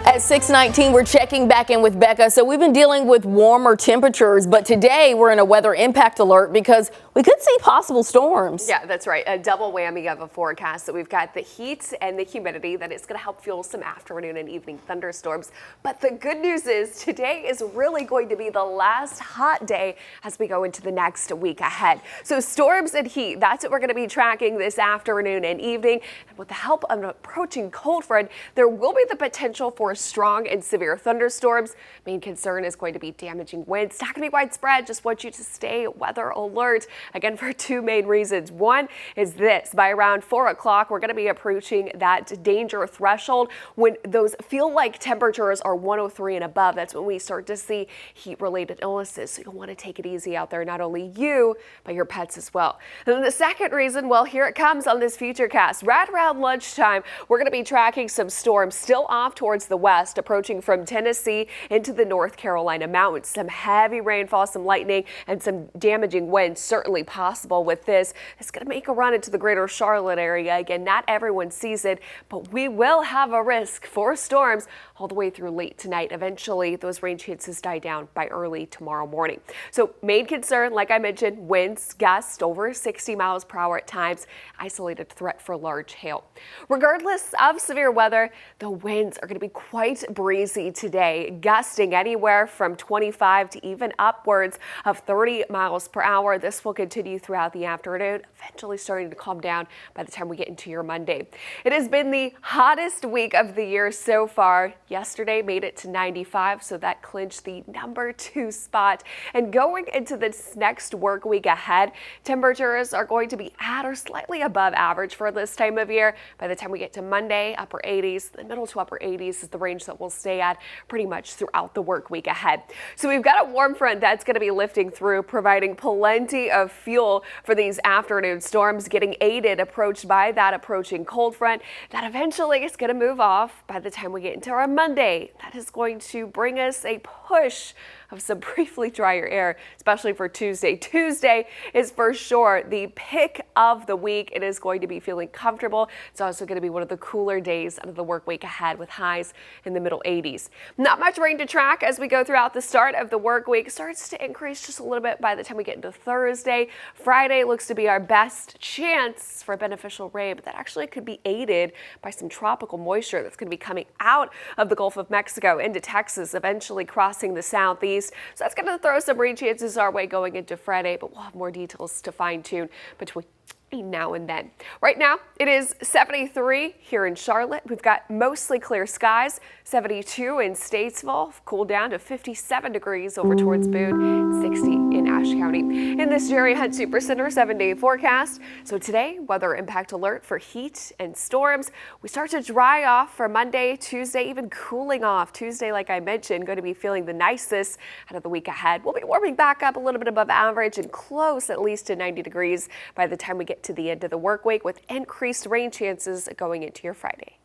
At 6:19, we're checking back in with Becca. So we've been dealing with warmer temperatures, but today we're in a weather impact alert because we could see possible storms. Yeah, that's right. A double whammy of a forecast. So we've got the heat and the humidity that is going to help fuel some afternoon and evening thunderstorms. But the good news is today is really going to be the last hot day as we go into the next week ahead. So storms and heat, that's what we're going to be tracking this afternoon and evening. And with the help of an approaching cold front, there will be the potential for strong and severe thunderstorms. Main concern is going to be damaging winds. It's not going to be widespread. Just want you to stay weather alert. Again, for two main reasons. One is this: by around 4 o'clock, we're going to be approaching that danger threshold when those feel-like temperatures are 103 and above. That's when we start to see heat-related illnesses. So you'll want to take it easy out there, not only you, but your pets as well. And then the second reason, well, here it comes on this Futurecast. Right around lunchtime, we're going to be tracking some storms still off towards the west, approaching from Tennessee into the North Carolina mountains. Some heavy rainfall, some lightning, and some damaging winds certainly possible with this. It's going to make a run into the greater Charlotte area. Again, not everyone sees it, but we will have a risk for storms all the way through late tonight. Eventually, those rain chances die down by early tomorrow morning. So main concern, like I mentioned, winds gusts over 60 miles per hour at times, isolated threat for large hail. Regardless of severe weather, the winds are going to be quite breezy today, gusting anywhere from 25 to even upwards of 30 miles per hour. This will continue throughout the afternoon, eventually starting to calm down by the time we get into your Monday. It has been the hottest week of the year so far. Yesterday made it to 95, so that clinched the #2 spot. And going into this next work week ahead, temperatures are going to be at or slightly above average for this time of year. By the time we get to Monday, upper 80s, the middle to upper 80s is the range that we'll stay at pretty much throughout the work week ahead. So we've got a warm front that's going to be lifting through, providing plenty of fuel for these afternoon storms, getting aided, approached by that approaching cold front that eventually is going to move off by the time we get into our Monday. That is going to bring us a push of some briefly drier air, especially for Tuesday. Tuesday is for sure the pick of the week. It is going to be feeling comfortable. It's also going to be one of the cooler days of the work week ahead with highs in the middle 80s. Not much rain to track as we go throughout the start of the work week. Starts to increase just a little bit by the time we get into Thursday. Friday looks to be our best chance for beneficial rain, but that actually could be aided by some tropical moisture that's going to be coming out of the Gulf of Mexico into Texas, eventually crossing the southeast. So that's going to throw some rain chances our way going into Friday, but we'll have more details to fine tune between now and then. Right now, it is 73 here in Charlotte. We've got mostly clear skies, 72 in Statesville, cool down to 57 degrees over towards Boone, 60 in Ashe County. In this Jerry Hunt Supercenter 7-day forecast. So today, weather impact alert for heat and storms. We start to dry off for Monday, Tuesday, even cooling off. Tuesday, like I mentioned, going to be feeling the nicest out of the week ahead. We'll be warming back up a little bit above average and close at least to 90 degrees by the time we get to the end of the work week, with increased rain chances going into your Friday.